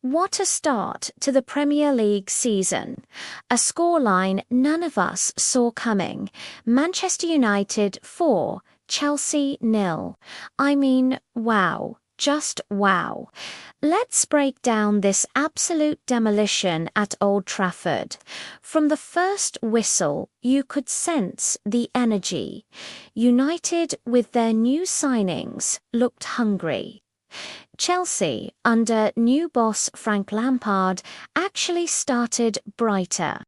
What a start to the Premier League season. A scoreline none of us saw coming. Manchester United 4, Chelsea 0. I mean, wow. Just wow. Let's break down this absolute demolition at Old Trafford. From the first whistle, you could sense the energy. United, with their new signings, looked hungry. Chelsea, under new boss Frank Lampard, actually started brighter.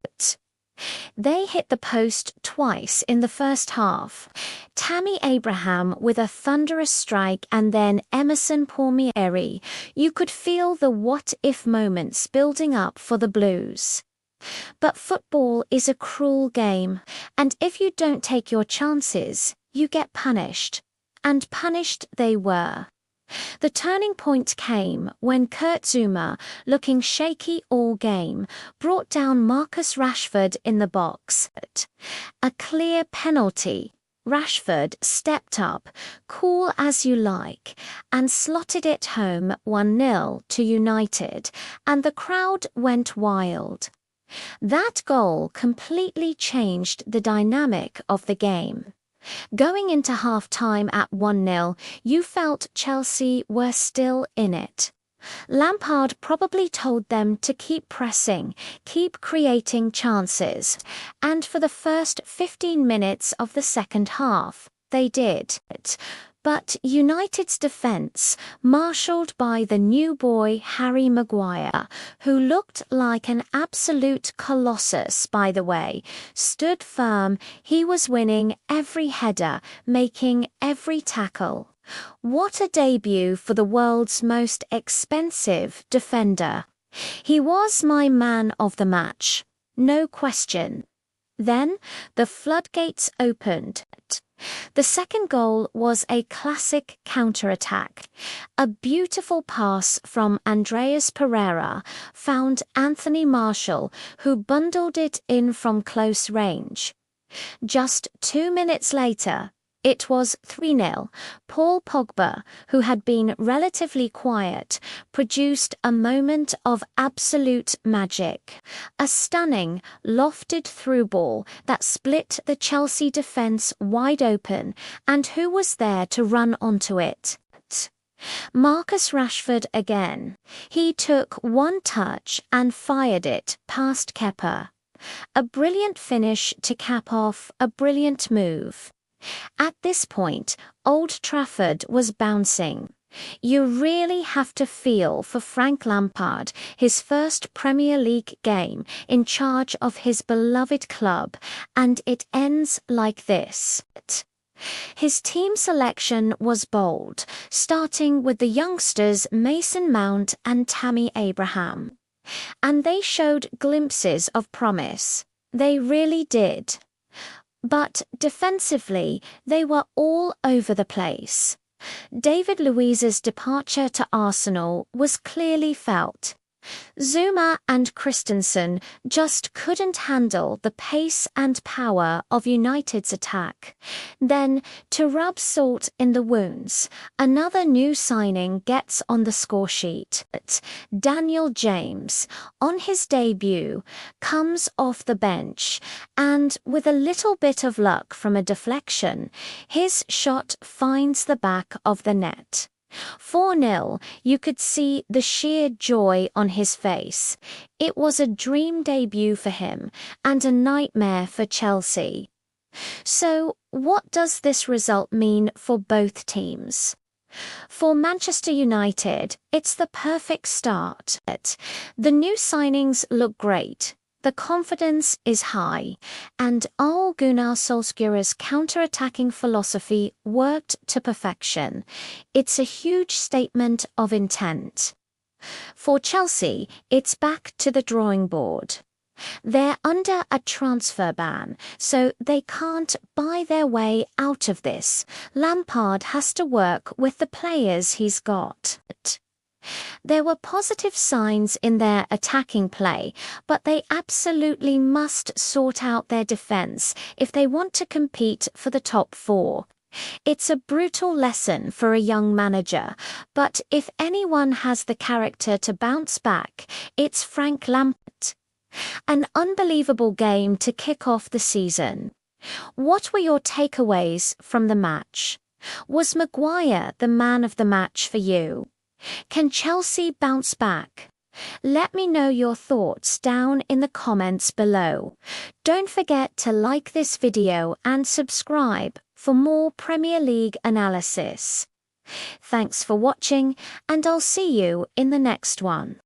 They hit the post twice in the first half. Tammy Abraham with a thunderous strike and then Emerson Palmieri. You could feel the what-if moments building up for the Blues. But football is a cruel game, and if you don't take your chances, you get punished. And punished they were. The turning point came when Kurt Zouma, looking shaky all game, brought down Marcus Rashford in the box. A clear penalty. Rashford stepped up, cool as you like, and slotted it home 1-0 to United, and the crowd went wild. That goal completely changed the dynamic of the game. Going into half-time at 1-0, you felt Chelsea were still in it. Lampard probably told them to keep pressing, keep creating chances, and for the first 15 minutes of the second half, they did. But United's defence, marshalled by the new boy Harry Maguire, who looked like an absolute colossus, by the way, stood firm. He was winning every header, making every tackle. What a debut for the world's most expensive defender. He was my man of the match, no question. Then the floodgates opened. The second goal was a classic counter-attack. A beautiful pass from Andreas Pereira found Anthony Martial, who bundled it in from close range. Just 2 minutes later, it was 3-0. Paul Pogba, who had been relatively quiet, produced a moment of absolute magic. A stunning, lofted through ball that split the Chelsea defence wide open, and who was there to run onto it? Marcus Rashford again. He took one touch and fired it past Kepa. A brilliant finish to cap off a brilliant move. At this point, Old Trafford was bouncing. You really have to feel for Frank Lampard, his first Premier League game in charge of his beloved club, and it ends like this. His team selection was bold, starting with the youngsters Mason Mount and Tammy Abraham. And they showed glimpses of promise. They really did. But defensively, they were all over the place. David Luiz's departure to Arsenal was clearly felt. Zouma and Christensen just couldn't handle the pace and power of United's attack. Then, to rub salt in the wounds, another new signing gets on the scoresheet. Daniel James, on his debut, comes off the bench, and with a little bit of luck from a deflection, his shot finds the back of the net. 4-0, you could see the sheer joy on his face. It was a dream debut for him and a nightmare for Chelsea. So, what does this result mean for both teams? For Manchester United, it's the perfect start. The new signings look great. The confidence is high, and Ole Gunnar Solskjaer's counter-attacking philosophy worked to perfection. It's a huge statement of intent. For Chelsea, it's back to the drawing board. They're under a transfer ban, so they can't buy their way out of this. Lampard has to work with the players he's got. There were positive signs in their attacking play, but they absolutely must sort out their defence if they want to compete for the top four. It's a brutal lesson for a young manager, but if anyone has the character to bounce back, it's Frank Lampard. An unbelievable game to kick off the season. What were your takeaways from the match? Was Maguire the man of the match for you? Can Chelsea bounce back? Let me know your thoughts down in the comments below. Don't forget to like this video and subscribe for more Premier League analysis. Thanks for watching, and I'll see you in the next one.